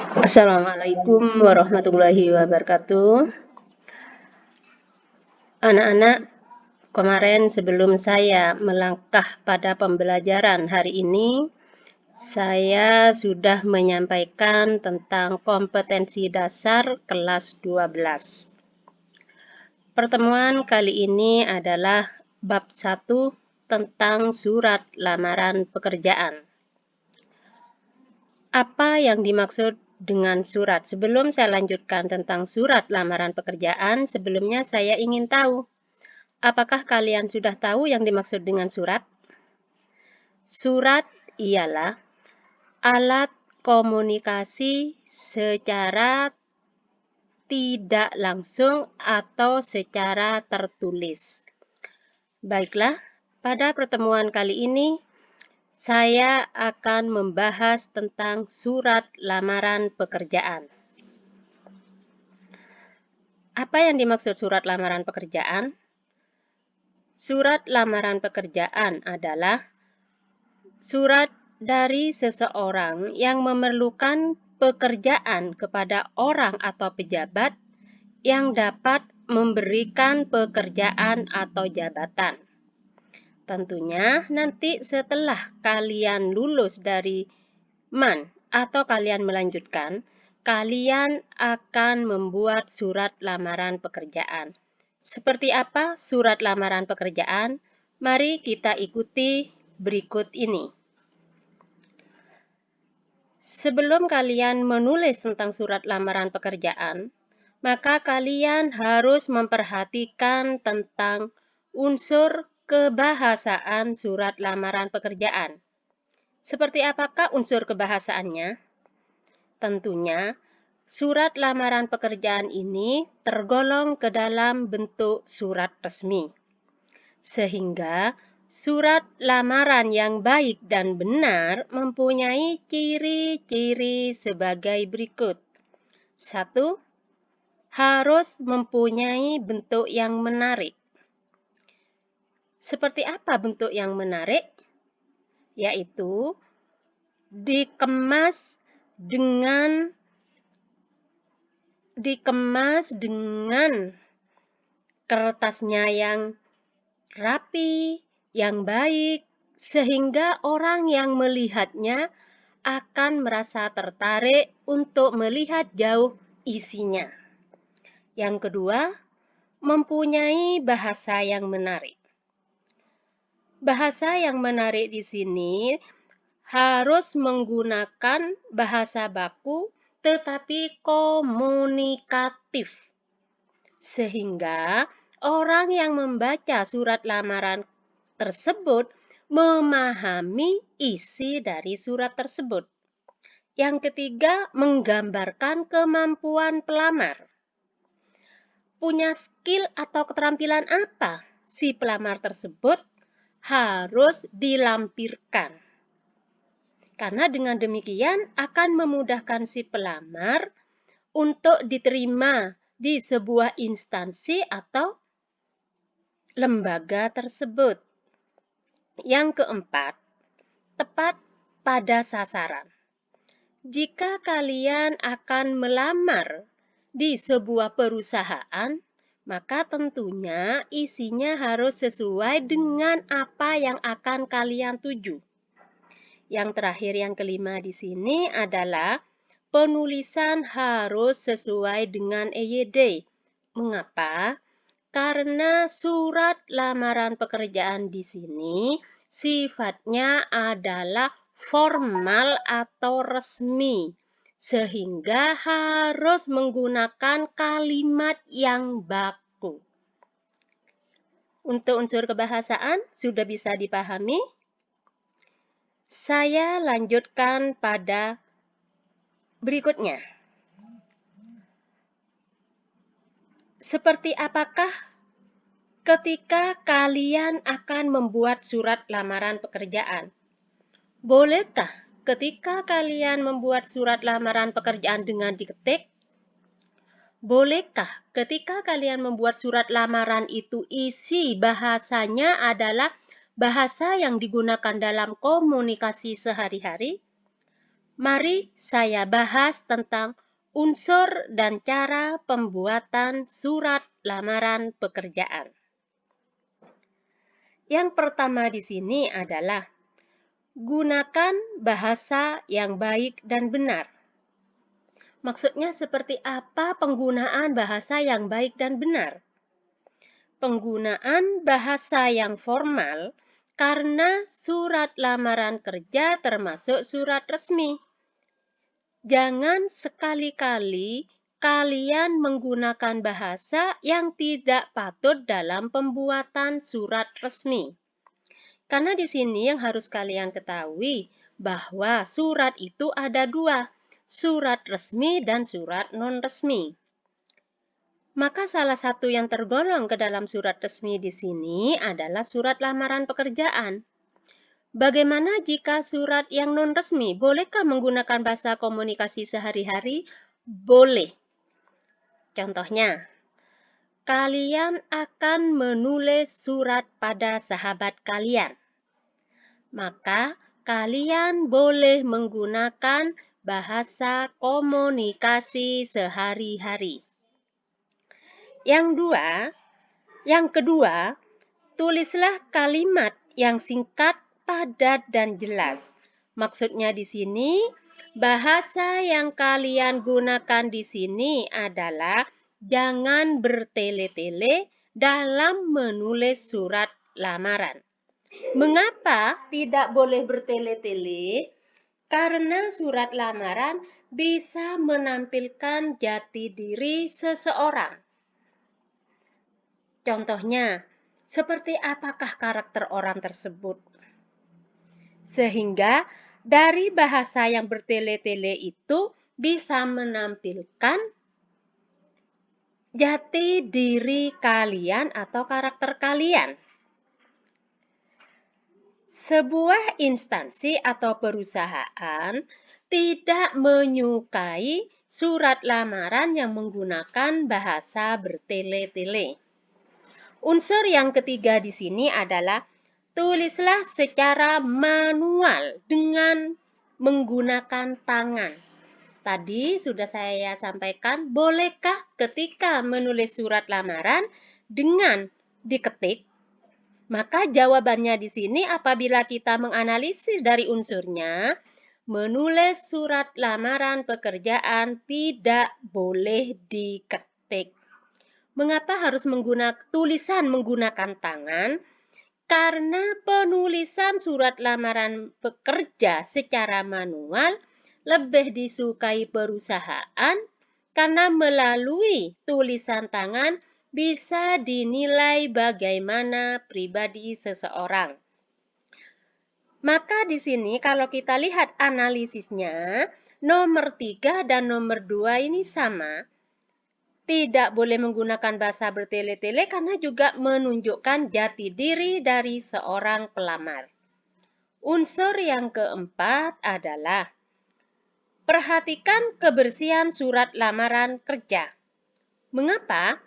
Assalamualaikum warahmatullahi wabarakatuh. Anak-anak, kemarin sebelum saya melangkah pada pembelajaran hari ini, saya sudah menyampaikan tentang kompetensi dasar kelas 12. Pertemuan kali ini adalah bab 1 tentang surat lamaran pekerjaan. Apa yang dimaksud dengan surat? Sebelum saya lanjutkan tentang surat lamaran pekerjaan, sebelumnya saya ingin tahu, apakah kalian sudah tahu yang dimaksud dengan surat? Surat ialah alat komunikasi secara tidak langsung atau secara tertulis. Baiklah, pada pertemuan kali ini saya akan membahas tentang surat lamaran pekerjaan. Apa yang dimaksud surat lamaran pekerjaan? Surat lamaran pekerjaan adalah surat dari seseorang yang memerlukan pekerjaan kepada orang atau pejabat yang dapat memberikan pekerjaan atau jabatan. Tentunya nanti setelah kalian lulus dari MAN atau kalian melanjutkan, kalian akan membuat surat lamaran pekerjaan. Seperti apa surat lamaran pekerjaan? Mari kita ikuti berikut ini. Sebelum kalian menulis tentang surat lamaran pekerjaan, maka kalian harus memperhatikan tentang unsur kebahasaan surat lamaran pekerjaan. Seperti apakah unsur kebahasaannya? Tentunya, surat lamaran pekerjaan ini tergolong ke dalam bentuk surat resmi. Sehingga, surat lamaran yang baik dan benar mempunyai ciri-ciri sebagai berikut. 1. Harus mempunyai bentuk yang menarik. Seperti apa bentuk yang menarik? Yaitu dikemas dengan kertasnya yang rapi, yang baik, sehingga orang yang melihatnya akan merasa tertarik untuk melihat jauh isinya. Yang kedua, mempunyai bahasa yang menarik. Bahasa yang menarik di sini harus menggunakan bahasa baku tetapi komunikatif. Sehingga orang yang membaca surat lamaran tersebut memahami isi dari surat tersebut. Yang ketiga, menggambarkan kemampuan pelamar. Punya skill atau keterampilan apa si pelamar tersebut harus dilampirkan. Karena dengan demikian akan memudahkan si pelamar untuk diterima di sebuah instansi atau lembaga tersebut. Yang keempat, tepat pada sasaran. Jika kalian akan melamar di sebuah perusahaan, maka tentunya isinya harus sesuai dengan apa yang akan kalian tuju. Yang terakhir, yang kelima di sini adalah penulisan harus sesuai dengan EYD. Mengapa? Karena surat lamaran pekerjaan di sini sifatnya adalah formal atau resmi, sehingga harus menggunakan kalimat yang baku. Untuk unsur kebahasaan sudah bisa dipahami? Saya lanjutkan pada berikutnya. Seperti apakah ketika kalian akan membuat surat lamaran pekerjaan? Bolehkah ketika kalian membuat surat lamaran pekerjaan dengan diketik? Bolehkah ketika kalian membuat surat lamaran itu isi bahasanya adalah bahasa yang digunakan dalam komunikasi sehari-hari? Mari saya bahas tentang unsur dan cara pembuatan surat lamaran pekerjaan. Yang pertama di sini adalah gunakan bahasa yang baik dan benar. Maksudnya seperti apa penggunaan bahasa yang baik dan benar? Penggunaan bahasa yang formal karena surat lamaran kerja termasuk surat resmi. Jangan sekali-kali kalian menggunakan bahasa yang tidak patut dalam pembuatan surat resmi. Karena di sini yang harus kalian ketahui bahwa surat itu ada dua, surat resmi dan surat non-resmi. Maka salah satu yang tergolong ke dalam surat resmi di sini adalah surat lamaran pekerjaan. Bagaimana jika surat yang non-resmi? Bolehkah menggunakan bahasa komunikasi sehari-hari? Boleh. Contohnya, kalian akan menulis surat pada sahabat kalian. Maka kalian boleh menggunakan bahasa komunikasi sehari-hari. Yang kedua, tulislah kalimat yang singkat, padat, dan jelas. Maksudnya di sini, bahasa yang kalian gunakan di sini adalah jangan bertele-tele dalam menulis surat lamaran. Mengapa tidak boleh bertele-tele? Karena surat lamaran bisa menampilkan jati diri seseorang. Contohnya, seperti apakah karakter orang tersebut? Sehingga dari bahasa yang bertele-tele itu bisa menampilkan jati diri kalian atau karakter kalian. Sebuah instansi atau perusahaan tidak menyukai surat lamaran yang menggunakan bahasa bertele-tele. Unsur yang ketiga di sini adalah tulislah secara manual dengan menggunakan tangan. Tadi sudah saya sampaikan, bolehkah ketika menulis surat lamaran dengan diketik? Maka jawabannya di sini apabila kita menganalisis dari unsurnya, menulis surat lamaran pekerjaan tidak boleh diketik. Mengapa harus menggunakan tangan? Karena penulisan surat lamaran pekerja secara manual lebih disukai perusahaan karena melalui tulisan tangan bisa dinilai bagaimana pribadi seseorang. Maka di sini kalau kita lihat analisisnya, nomor 3 dan nomor 2 ini sama. Tidak boleh menggunakan bahasa bertele-tele karena juga menunjukkan jati diri dari seorang pelamar. Unsur yang keempat adalah perhatikan kebersihan surat lamaran kerja. Mengapa?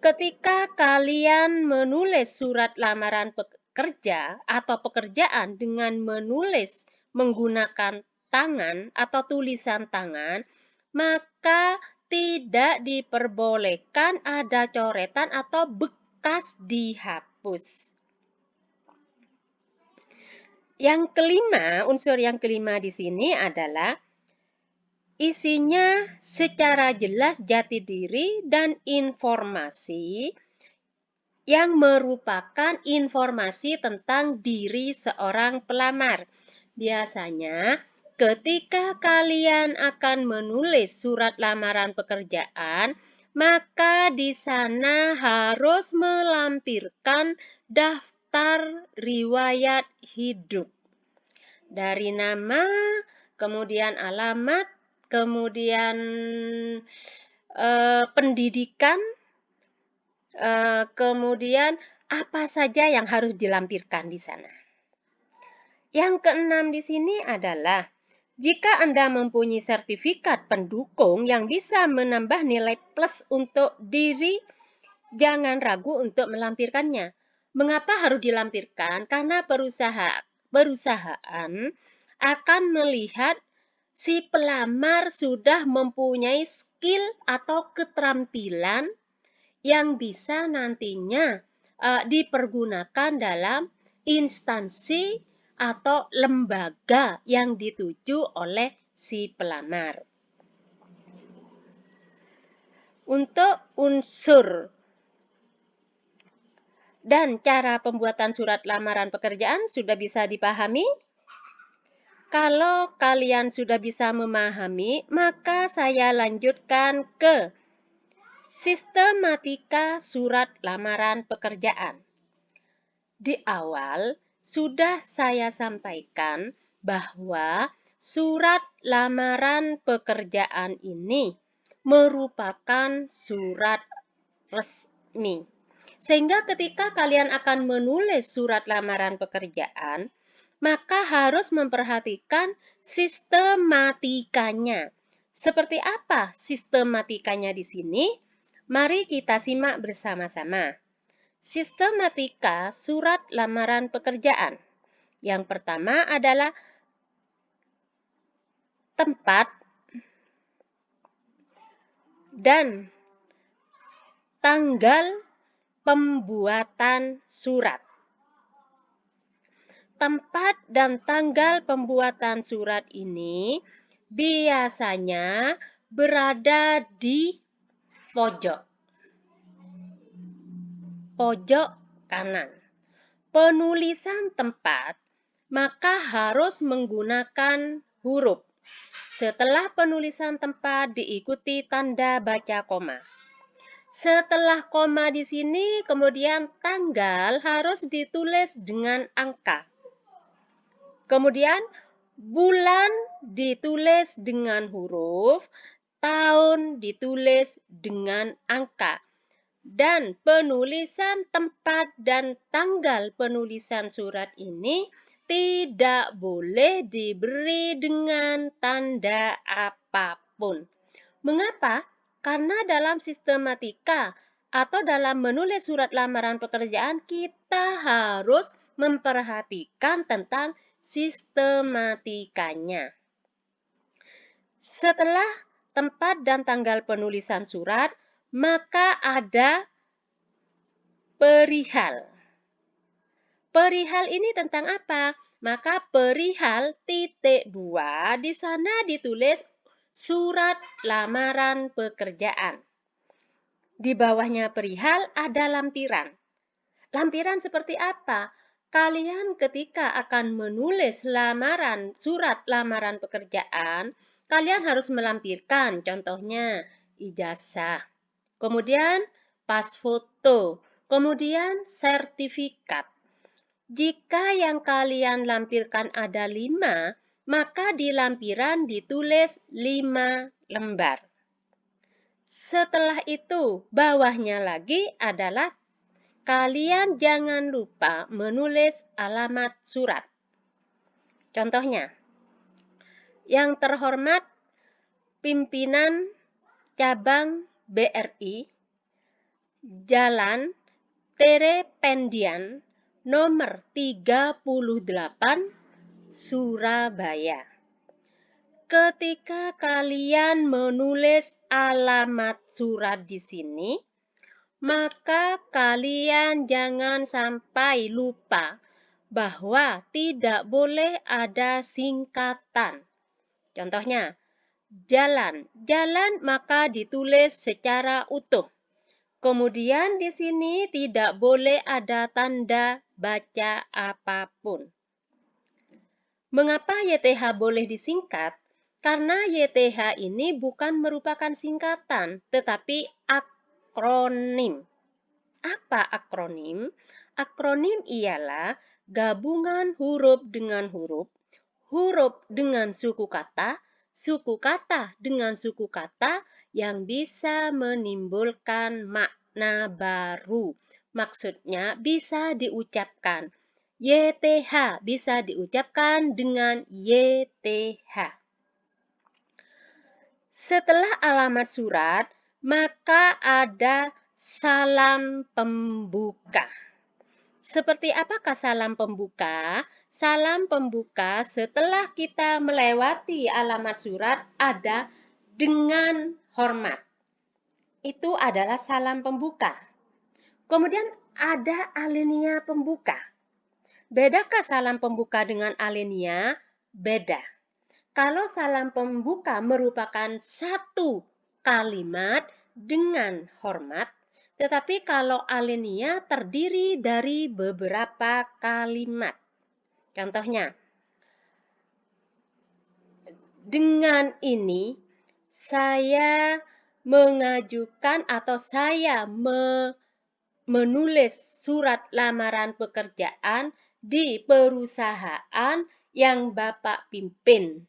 Ketika kalian menulis surat lamaran pekerja atau pekerjaan dengan menulis menggunakan tangan atau tulisan tangan, maka tidak diperbolehkan ada coretan atau bekas dihapus. Yang kelima, unsur yang kelima di sini adalah isinya secara jelas jati diri dan informasi yang merupakan informasi tentang diri seorang pelamar. Biasanya, ketika kalian akan menulis surat lamaran pekerjaan, maka di sana harus melampirkan daftar riwayat hidup. Dari nama, kemudian alamat, kemudian pendidikan, kemudian apa saja yang harus dilampirkan di sana. Yang keenam di sini adalah jika Anda mempunyai sertifikat pendukung yang bisa menambah nilai plus untuk diri, jangan ragu untuk melampirkannya. Mengapa harus dilampirkan? Karena perusahaan akan melihat si pelamar sudah mempunyai skill atau keterampilan yang bisa nantinya dipergunakan dalam instansi atau lembaga yang dituju oleh si pelamar. Untuk unsur dan cara pembuatan surat lamaran pekerjaan sudah bisa dipahami? Kalau kalian sudah bisa memahami, maka saya lanjutkan ke sistematika surat lamaran pekerjaan. Di awal sudah saya sampaikan bahwa surat lamaran pekerjaan ini merupakan surat resmi. Sehingga ketika kalian akan menulis surat lamaran pekerjaan, maka harus memperhatikan sistematikanya. Seperti apa sistematikanya di sini? Mari kita simak bersama-sama. Sistematika surat lamaran pekerjaan. Yang pertama adalah tempat dan tanggal pembuatan surat. Tempat dan tanggal pembuatan surat ini biasanya berada di pojok kanan. Penulisan tempat maka harus menggunakan huruf. Setelah penulisan tempat diikuti tanda baca koma. Setelah koma di sini, kemudian tanggal harus ditulis dengan angka. Kemudian bulan ditulis dengan huruf, tahun ditulis dengan angka. Dan penulisan tempat dan tanggal penulisan surat ini tidak boleh diberi dengan tanda apapun. Mengapa? Karena dalam sistematika atau dalam menulis surat lamaran pekerjaan kita harus memperhatikan tentang sistematikanya. Setelah tempat dan tanggal penulisan surat, maka ada perihal. Perihal ini tentang apa? Maka perihal titik 2 di sana ditulis surat lamaran pekerjaan. Di bawahnya perihal ada lampiran. Lampiran seperti apa? Kalian ketika akan menulis surat lamaran pekerjaan, kalian harus melampirkan contohnya ijazah, kemudian pas foto, kemudian sertifikat. Jika yang kalian lampirkan ada 5, maka di lampiran ditulis 5 lembar. Setelah itu, bawahnya lagi adalah kalian jangan lupa menulis alamat surat. Contohnya, yang terhormat pimpinan cabang BRI, Jalan Tere Pendian, nomor 38, Surabaya. Ketika kalian menulis alamat surat di sini, maka kalian jangan sampai lupa bahwa tidak boleh ada singkatan. Contohnya, jalan. Jalan maka ditulis secara utuh. Kemudian di sini tidak boleh ada tanda baca apapun. Mengapa YTH boleh disingkat? Karena YTH ini bukan merupakan singkatan, tetapi akronim. Apa akronim? Akronim ialah gabungan huruf dengan huruf, huruf dengan suku kata dengan suku kata yang bisa menimbulkan makna baru. Maksudnya bisa diucapkan. YTH bisa diucapkan dengan YTH. Setelah alamat surat, maka ada salam pembuka. Seperti apakah salam pembuka? salam pembuka setelah kita melewati alamat surat ada dengan hormat. Itu adalah salam pembuka. Kemudian ada alinea pembuka. Bedakah salam pembuka dengan alinea? Beda. Kalau salam pembuka merupakan satu kalimat dengan hormat, tetapi kalau alinea terdiri dari beberapa kalimat. Contohnya, dengan ini saya mengajukan atau saya menulis surat lamaran pekerjaan di perusahaan yang Bapak pimpin.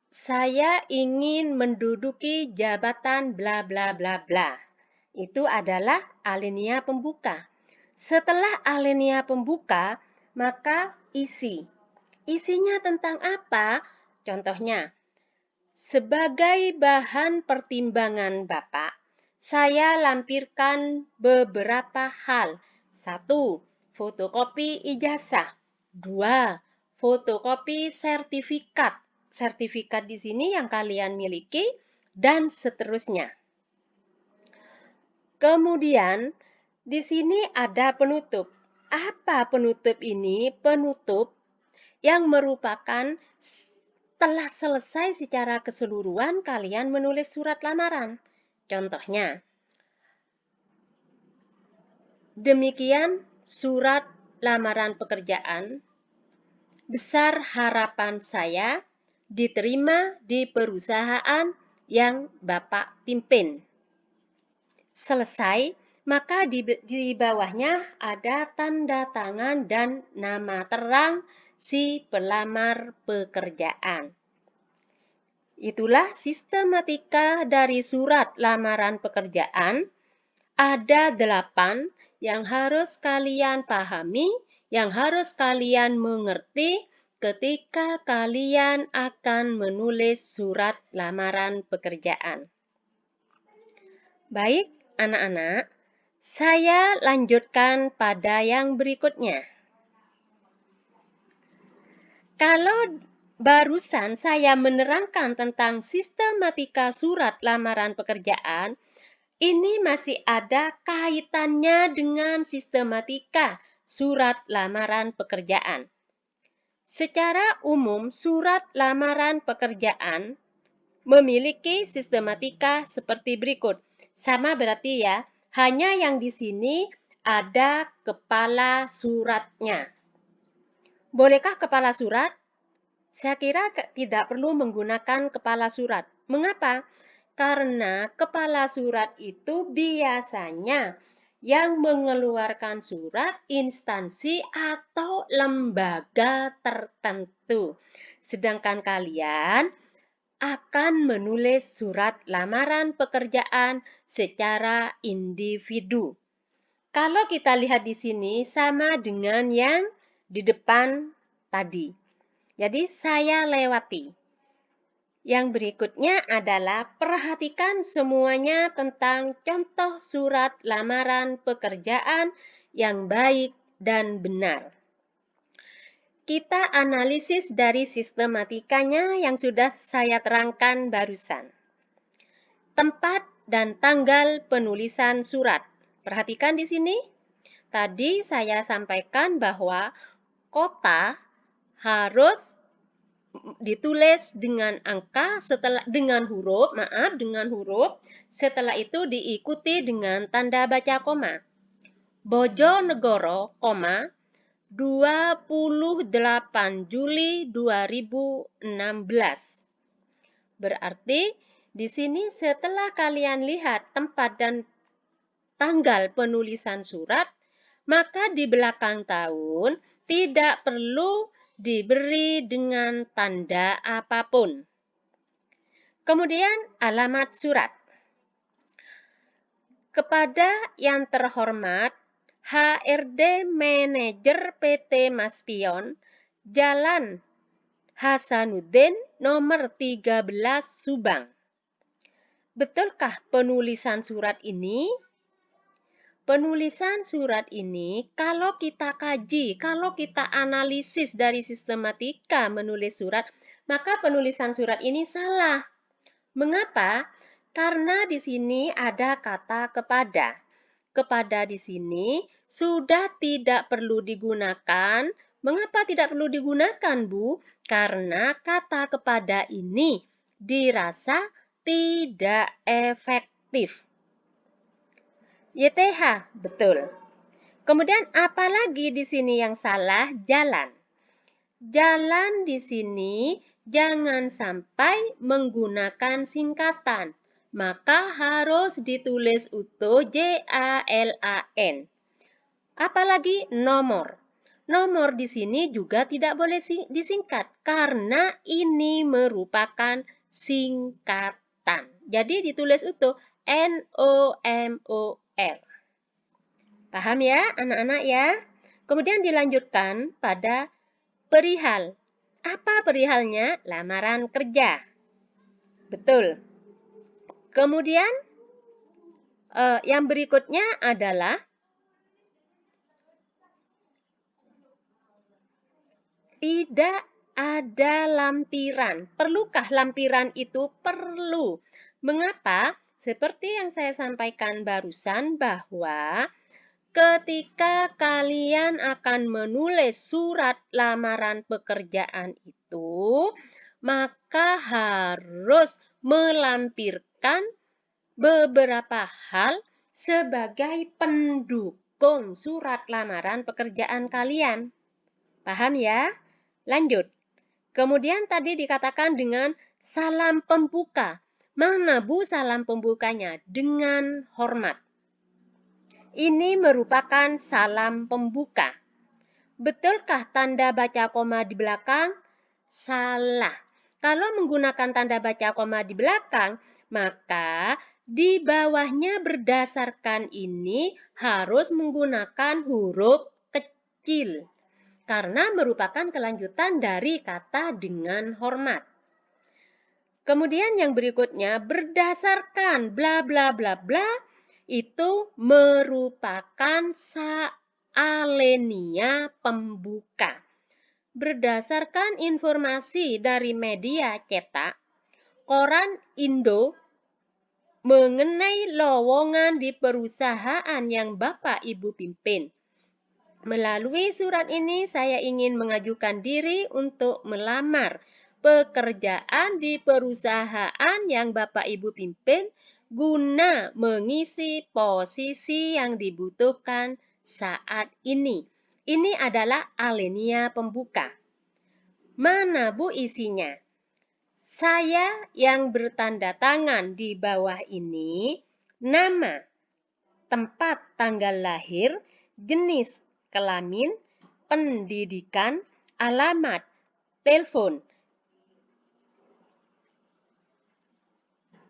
Saya ingin menduduki jabatan bla bla bla bla. Itu adalah alinea pembuka. Setelah alinea pembuka, maka isi. Isinya tentang apa? Contohnya, sebagai bahan pertimbangan Bapak, saya lampirkan beberapa hal. 1. Fotokopi ijazah. 2. Fotokopi sertifikat. Sertifikat di sini yang kalian miliki, dan seterusnya. Kemudian, di sini ada penutup. Apa penutup ini? Penutup yang merupakan telah selesai secara keseluruhan kalian menulis surat lamaran. Contohnya, demikian surat lamaran pekerjaan. Besar harapan saya diterima di perusahaan yang Bapak pimpin. Selesai, maka di bawahnya ada tanda tangan dan nama terang si pelamar pekerjaan. Itulah sistematika dari surat lamaran pekerjaan. Ada 8 yang harus kalian pahami, yang harus kalian mengerti ketika kalian akan menulis surat lamaran pekerjaan. Baik, anak-anak, saya lanjutkan pada yang berikutnya. Kalau barusan saya menerangkan tentang sistematika surat lamaran pekerjaan, ini masih ada kaitannya dengan sistematika surat lamaran pekerjaan. Secara umum, surat lamaran pekerjaan memiliki sistematika seperti berikut. Sama berarti ya, hanya yang di sini ada kepala suratnya. Bolehkah kepala surat? Saya kira tidak perlu menggunakan kepala surat. Mengapa? Karena kepala surat itu biasanya yang mengeluarkan surat instansi atau lembaga tertentu. Sedangkan kalian akan menulis surat lamaran pekerjaan secara individu. Kalau kita lihat di sini sama dengan yang di depan tadi. Jadi saya lewati. Yang berikutnya adalah perhatikan semuanya tentang contoh surat lamaran pekerjaan yang baik dan benar. Kita analisis dari sistematikanya yang sudah saya terangkan barusan. Tempat dan tanggal penulisan surat. Perhatikan di sini. Tadi saya sampaikan bahwa kota harus ditulis dengan angka dengan huruf, setelah itu diikuti dengan tanda baca koma. Bojonegoro, 28 Juli 2016. Berarti di sini setelah kalian lihat tempat dan tanggal penulisan surat, maka di belakang tahun tidak perlu diberi dengan tanda apapun. Kemudian alamat surat. Kepada yang terhormat HRD Manajer PT Maspion, Jalan Hasanuddin nomor 13 Subang. Betulkah penulisan surat ini? penulisan surat ini kalau kita kaji, kalau kita analisis dari sistematika menulis surat, maka penulisan surat ini salah. Mengapa? Karena di sini ada kata kepada. Kepada di sini sudah tidak perlu digunakan. Mengapa tidak perlu digunakan, Bu? Karena kata kepada ini dirasa tidak efektif. YTH, betul. Kemudian apalagi di sini yang salah? Jalan. Jalan di sini jangan sampai menggunakan singkatan. Maka harus ditulis utuh JALAN. Apalagi nomor. Nomor di sini juga tidak boleh disingkat karena ini merupakan singkatan. Jadi ditulis utuh NOMOR. Paham ya anak-anak ya? Kemudian dilanjutkan pada perihal. Apa perihalnya? Lamaran kerja. Betul. Kemudian yang berikutnya adalah tidak ada lampiran. Perlukah lampiran itu? Perlu. Mengapa? Seperti yang saya sampaikan barusan bahwa ketika kalian akan menulis surat lamaran pekerjaan itu, maka harus melampirkan beberapa hal sebagai pendukung surat lamaran pekerjaan kalian. Paham ya? Lanjut. Kemudian tadi dikatakan dengan salam pembuka. Mana Bu salam pembukanya? Dengan hormat. Ini merupakan salam pembuka. Betulkah tanda baca koma di belakang? Salah. Kalau menggunakan tanda baca koma di belakang, maka di bawahnya berdasarkan ini harus menggunakan huruf kecil. Karena merupakan kelanjutan dari kata dengan hormat. Kemudian yang berikutnya, berdasarkan bla bla bla bla, itu merupakan alenia pembuka. Berdasarkan informasi dari media cetak, koran Indo mengenai lowongan di perusahaan yang Bapak Ibu pimpin. Melalui surat ini saya ingin mengajukan diri untuk melamar pekerjaan di perusahaan yang Bapak Ibu pimpin guna mengisi posisi yang dibutuhkan saat ini. Ini adalah alenia pembuka. Mana Bu isinya? Saya yang bertanda tangan di bawah ini, nama, tempat tanggal lahir, jenis kelamin, pendidikan, alamat, telepon.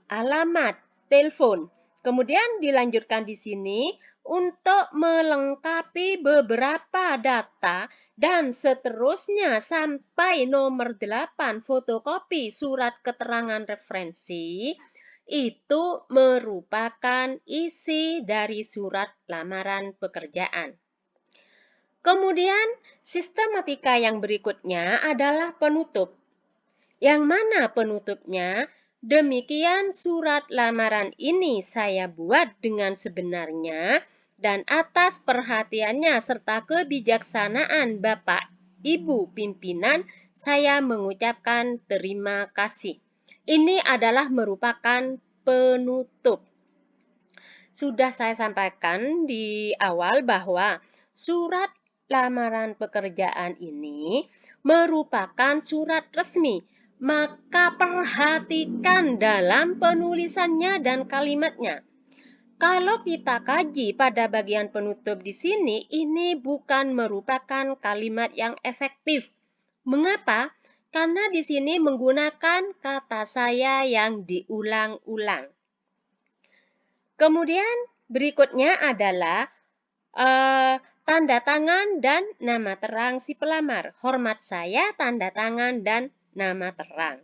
Alamat, telepon. Kemudian dilanjutkan di sini untuk melengkapi beberapa data dan seterusnya sampai nomor 8 fotokopi surat keterangan referensi itu merupakan isi dari surat lamaran pekerjaan. Kemudian sistematika yang berikutnya adalah penutup. Yang mana penutupnya? Demikian surat lamaran ini saya buat dengan sebenarnya dan atas perhatiannya serta kebijaksanaan Bapak Ibu pimpinan saya mengucapkan terima kasih. Ini adalah merupakan penutup. Sudah saya sampaikan di awal bahwa surat lamaran pekerjaan ini merupakan surat resmi. Maka perhatikan dalam penulisannya dan kalimatnya. Kalau kita kaji pada bagian penutup di sini, ini bukan merupakan kalimat yang efektif. Mengapa? Karena di sini menggunakan kata saya yang diulang-ulang. Kemudian berikutnya adalah tanda tangan dan nama terang si pelamar. Hormat saya, tanda tangan dan nama terang.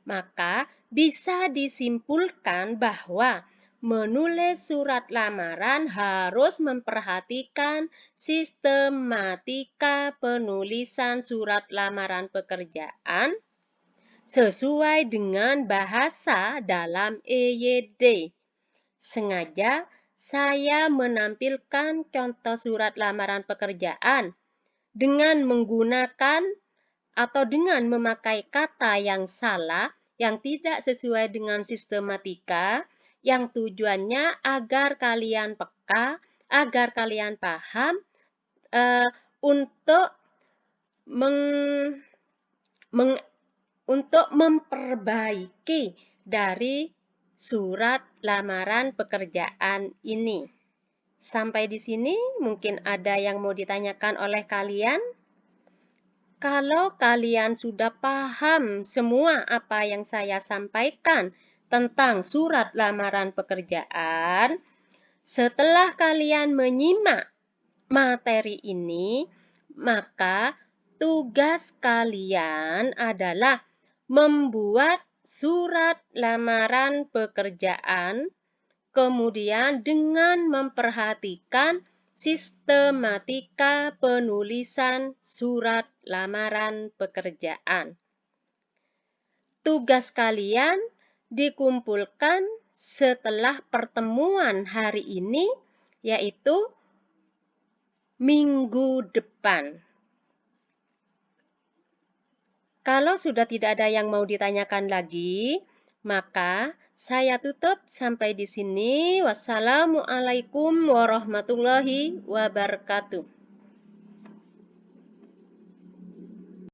Maka bisa disimpulkan bahwa menulis surat lamaran harus memperhatikan sistematika penulisan surat lamaran pekerjaan sesuai dengan bahasa dalam EYD. Sengaja saya menampilkan contoh surat lamaran pekerjaan dengan menggunakan atau dengan memakai kata yang salah, yang tidak sesuai dengan sistematika, yang tujuannya agar kalian peka, agar kalian paham untuk memperbaiki dari surat lamaran pekerjaan ini. Sampai di sini mungkin ada yang mau ditanyakan oleh kalian? Kalau kalian sudah paham semua apa yang saya sampaikan tentang surat lamaran pekerjaan, setelah kalian menyimak materi ini, maka tugas kalian adalah membuat surat lamaran pekerjaan, kemudian dengan memperhatikan sistematika penulisan surat lamaran pekerjaan. Tugas kalian dikumpulkan setelah pertemuan hari ini, yaitu minggu depan. Kalau sudah tidak ada yang mau ditanyakan lagi, maka saya tutup sampai di sini. Wassalamualaikum warahmatullahi wabarakatuh.